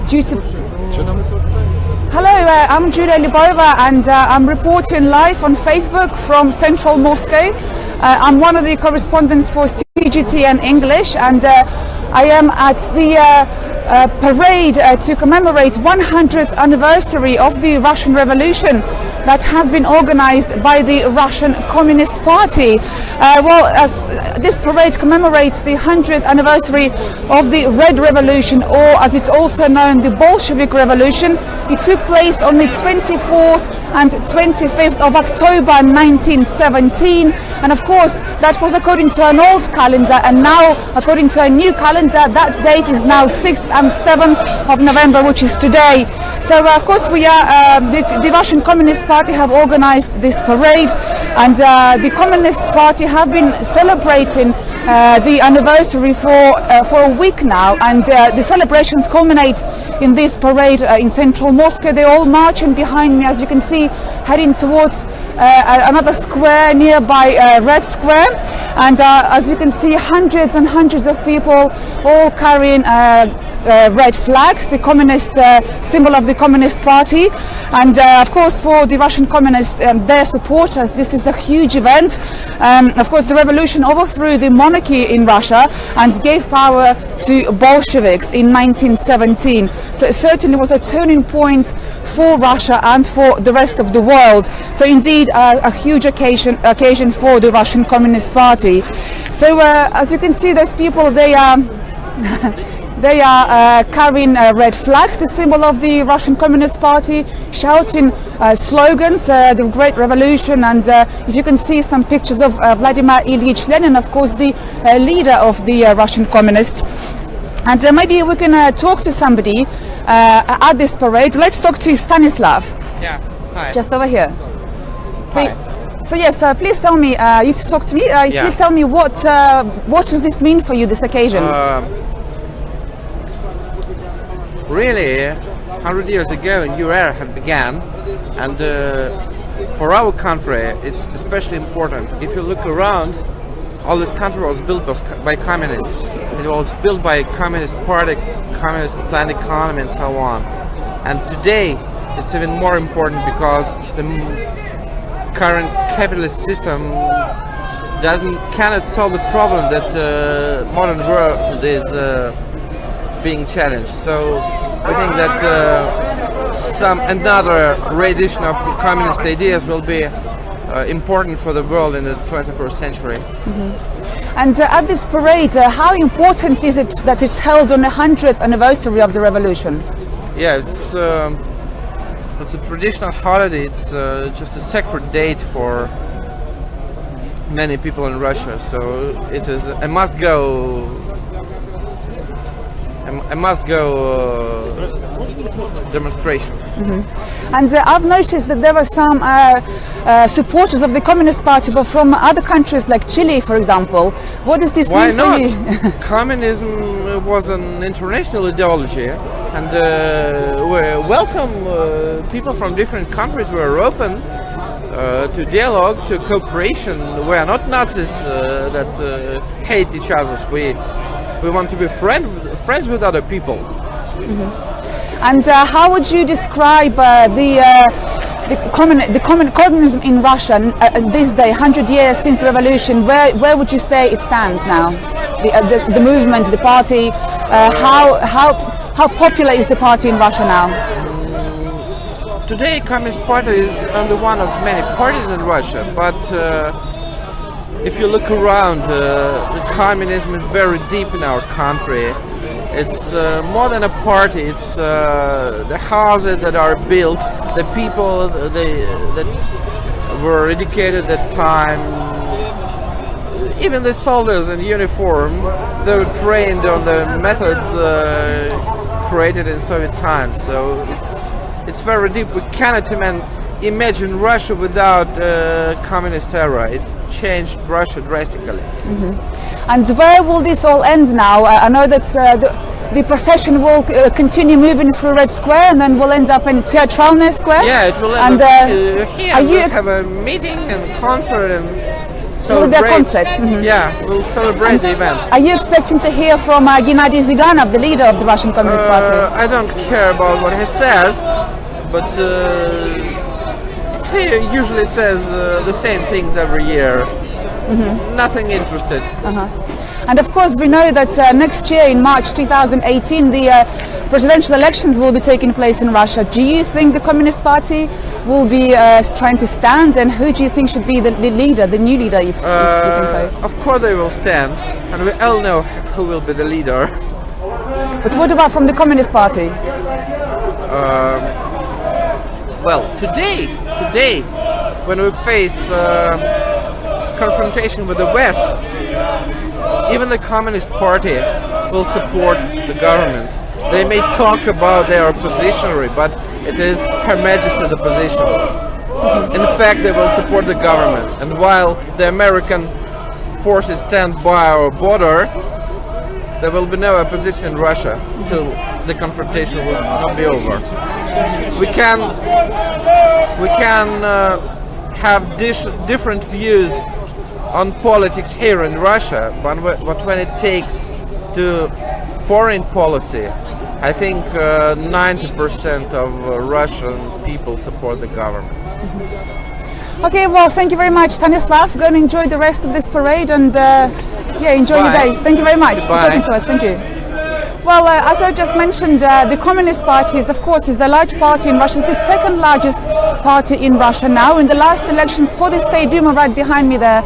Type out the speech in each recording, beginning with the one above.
due to... Hello, I'm Julia Lyubova, and I'm reporting live on Facebook from central Moscow. I'm one of the correspondents for CGTN English, and I am at the parade to commemorate 100th anniversary of the Russian Revolution that has been organized by the Russian Communist Party. As this parade commemorates the 100th anniversary of the Red Revolution, or as it's also known, the Bolshevik Revolution. It took place on the 24th and 25th of October 1917, and of course that was according to an old calendar, and now according to a new calendar that date is now 6th and 7th of November, which is today. So of course we are the Russian Communist Party have organized this parade, and the Communist Party have been celebrating the anniversary for a week now, and the celebrations culminate in this parade in central Moscow. They're all marching behind me, as you can see, heading towards another square nearby, Red Square, and as you can see, hundreds and hundreds of people all carrying red flags, the communist symbol of the Communist Party, and of course for the Russian communists, their supporters, this is a huge event. Of course the revolution overthrew the monarchy in Russia and gave power to Bolsheviks in 1917. So it certainly was a turning point for Russia and for the rest of the world. So indeed a huge occasion for the Russian Communist Party. So as you can see, those people, they are they are carrying red flags, the symbol of the Russian Communist Party, shouting slogans, the Great Revolution, and if you can see some pictures of Vladimir Ilyich Lenin, of course the leader of the Russian Communists. And maybe we can talk to somebody at this parade. Let's talk to Stanislav. Yeah, hi. Just over here. Hi. So yes, please tell me, you talk to me, Yeah. please tell me what does this mean for you, this occasion? Really, 100 years ago, a new era had begun, and for our country, it's especially important. If you look around, all this country was built by communists. It was built by Communist Party, Communist planned economy, and so on. And today, it's even more important because the current capitalist system cannot solve the problem that modern world is being challenged. So we think that another re-edition of communist ideas will be important for the world in the 21st century. Mm-hmm. And at this parade, how important is it that it's held on the 100th anniversary of the revolution? Yeah, it's a traditional holiday. It's just a sacred date for many people in Russia. So it is a must-go demonstration. Mm-hmm. And I've noticed that there are some supporters of the Communist Party, but from other countries like Chile, for example. What does this mean for you? Why not? Communism was an international ideology, and we welcome people from different countries. We are open to dialogue, to cooperation. We are not Nazis that hate each other. We want to be friends with other people. Mm-hmm. And how would you describe communism in Russia this day, 100 years since the revolution? Where would you say it stands now? The movement, the party. How popular is the party in Russia now? Today, Communist Party is only one of many parties in Russia, but if you look around, the communism is very deep in our country. It's more than a party. It's the houses that are built, the people that were educated at that time, even the soldiers in uniform. They were trained on the methods created in Soviet times. So it's very deep. We cannot imagine Russia without communist era. It changed Russia drastically. Mm-hmm. And where will this all end now? I know that the procession will continue moving through Red Square, and then we'll end up in Teatralny Square. Yeah, it will end up here. We'll have a meeting and concert and So with their concert. Mhm. Yeah, we'll celebrate the event. Are you expecting to hear from Gennady Zyuganov, the leader of the Russian Communist Party? I don't care about what he says, but he usually says the same things every year. Nothing interested. And of course, we know that next year, in March 2018, the presidential elections will be taking place in Russia. Do you think the Communist Party will be trying to stand? And who do you think should be the leader, the new leader, if you think so? Of course they will stand, and we all know who will be the leader. But what about from the Communist Party? Well, today, when we face confrontation with the West, even the Communist Party will support the government. They may talk about their oppositionary, but it is Her Majesty's opposition. In fact, they will support the government. And while the American forces stand by our border, there will be no opposition in Russia until the confrontation will not be over. We can have different views on politics here in Russia, but when it takes to foreign policy, I think 90% of Russian people support the government. Okay, well, thank you very much, Stanislav. Go and enjoy the rest of this parade, and enjoy your day. Thank you very much for talking to us. Thank you. Well, as I just mentioned, the Communist Party is, of course, a large party in Russia. It's the second largest party in Russia now. In the last elections for the State Duma, right behind me there,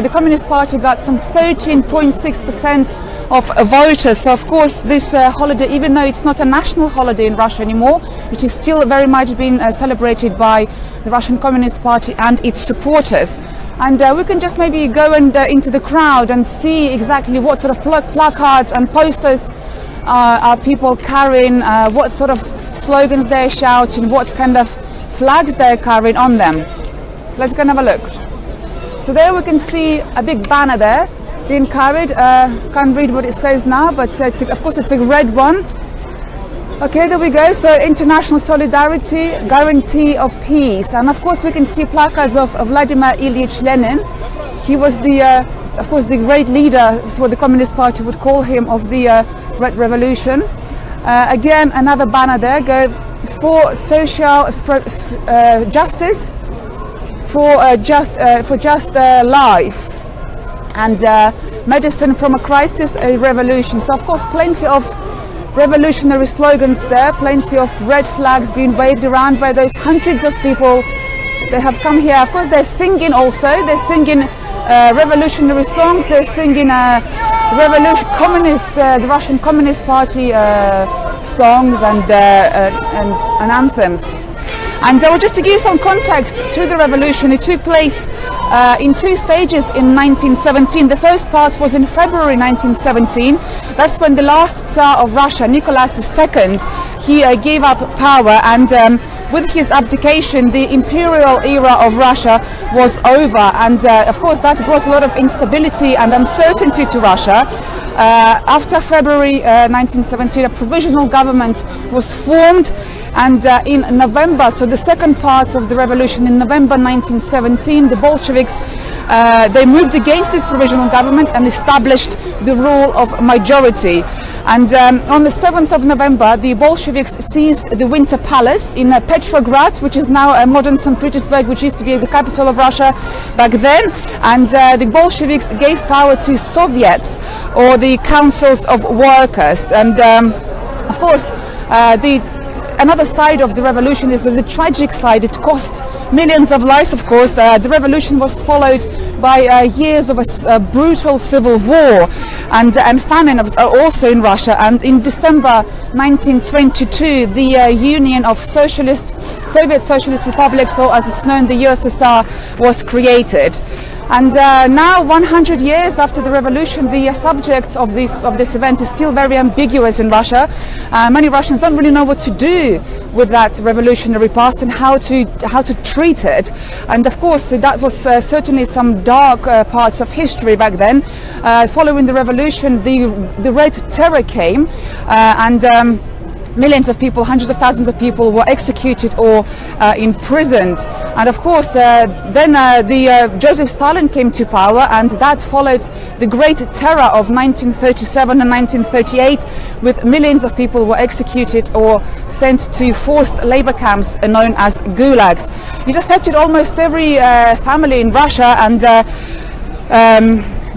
the Communist Party got some 13.6% of voters. So, of course, this holiday, even though it's not a national holiday in Russia anymore, it is still very much being celebrated by the Russian Communist Party and its supporters. And we can just maybe go into the crowd and see exactly what sort of placards and posters are people carrying, what sort of slogans they're shouting, what kind of flags they're carrying on them. Let's go and have a look. So there we can see a big banner there being carried. Can't read what it says now, but of course it's a red one. Okay, there we go. So international solidarity, guarantee of peace. And of course we can see placards of Vladimir Ilyich Lenin. He was of course, the great leader, this is what the Communist Party would call him, of the Red Revolution. Again, another banner there, go for social justice, for just life, and medicine from a crisis, a revolution. So, of course, plenty of revolutionary slogans there, plenty of red flags being waved around by those hundreds of people. They have come here. Of course, they're singing also. They're singing revolutionary songs. They're singing the Russian Communist Party songs and anthems. And just to give some context to the revolution, it took place in two stages in 1917. The first part was in February 1917. That's when the last Tsar of Russia, Nicholas II, he gave up power, and with his abdication, the imperial era of Russia was over. And of course, that brought a lot of instability and uncertainty to Russia. After February 1917, a provisional government was formed, and in November, so the second part of the revolution, in November 1917, the Bolsheviks, they moved against this provisional government and established the rule of majority. And on the 7th of November, the Bolsheviks seized the Winter Palace in Petrograd, which is now modern St. Petersburg, which used to be the capital of Russia back then. And the Bolsheviks gave power to Soviets, or the councils of workers. And of course, another side of the revolution is the tragic side. It cost millions of lives, of course. The revolution was followed by years of a brutal civil war and famine also in Russia. And in December 1922, the Union of Soviet Socialist Republics, or as it's known, the USSR, was created. And now, 100 years after the revolution, the subject of this event is still very ambiguous in Russia. Many Russians don't really know what to do with that revolutionary past and how to treat it. And of course, that was certainly some dark parts of history back then. Following the revolution, the Red Terror came, and millions of people, hundreds of thousands of people were executed or imprisoned. And of course, then Joseph Stalin came to power, and that followed the Great Terror of 1937 and 1938, with millions of people were executed or sent to forced labor camps known as gulags. It affected almost every family in Russia, and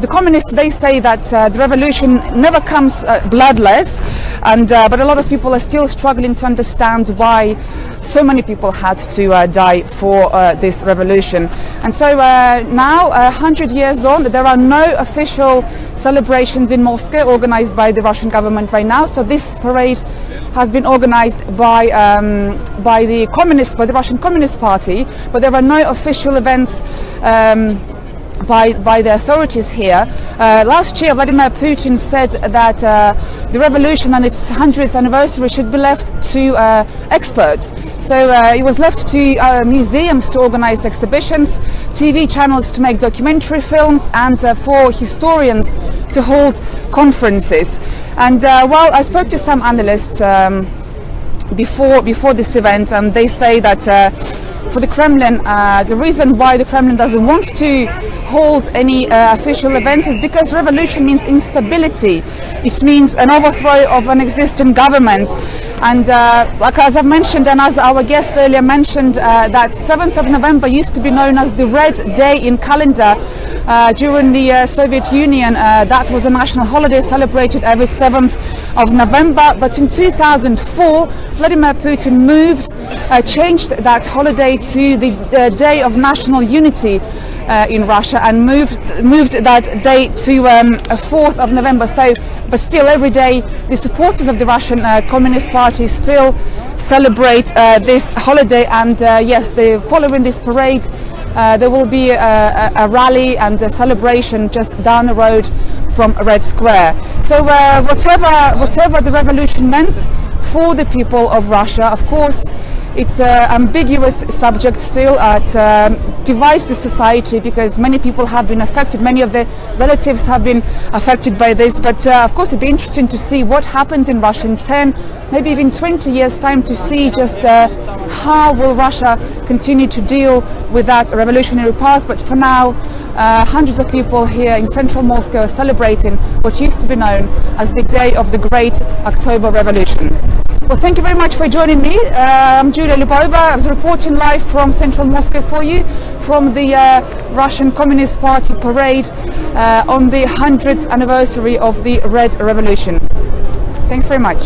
the communists, they say that the revolution never comes bloodless, and but a lot of people are still struggling to understand why so many people had to die for this revolution. And so now, 100 years on, there are no official celebrations in Moscow organized by the Russian government right now. So this parade has been organized by the Russian Communist Party, but there are no official events by the authorities here. Last year, Vladimir Putin said that the revolution and its 100th anniversary should be left to experts. So it was left to museums to organize exhibitions, TV channels to make documentary films, and for historians to hold conferences. And well, I spoke to some analysts before this event, and they say that for the Kremlin, the reason why the Kremlin doesn't want to hold any official events is because revolution means instability. It means an overthrow of an existing government. And like as I've mentioned, and as our guest earlier mentioned, that 7th of November used to be known as the Red Day in calendar. During the Soviet Union, that was a national holiday celebrated every 7th of November. But in 2004, Vladimir Putin changed that holiday to the Day of National Unity in Russia, and moved that day to 4th of November. So, but still every day the supporters of the Russian Communist Party still celebrate this holiday. And yes, following this parade, there will be a rally and a celebration just down the road from Red Square. So whatever the revolution meant for the people of Russia, of course, it's an ambiguous subject still. It divides the society because many people have been affected. Many of the relatives have been affected by this. But of course, it'd be interesting to see what happens in Russia in 10, maybe even 20 years' time, to see just how will Russia continue to deal with that revolutionary past. But for now, hundreds of people here in central Moscow are celebrating what used to be known as the Day of the Great October Revolution. Well, thank you very much for joining me. I'm Julia Lubova. I was reporting live from central Moscow for you, from the Russian Communist Party parade on the 100th anniversary of the Red Revolution. Thanks very much.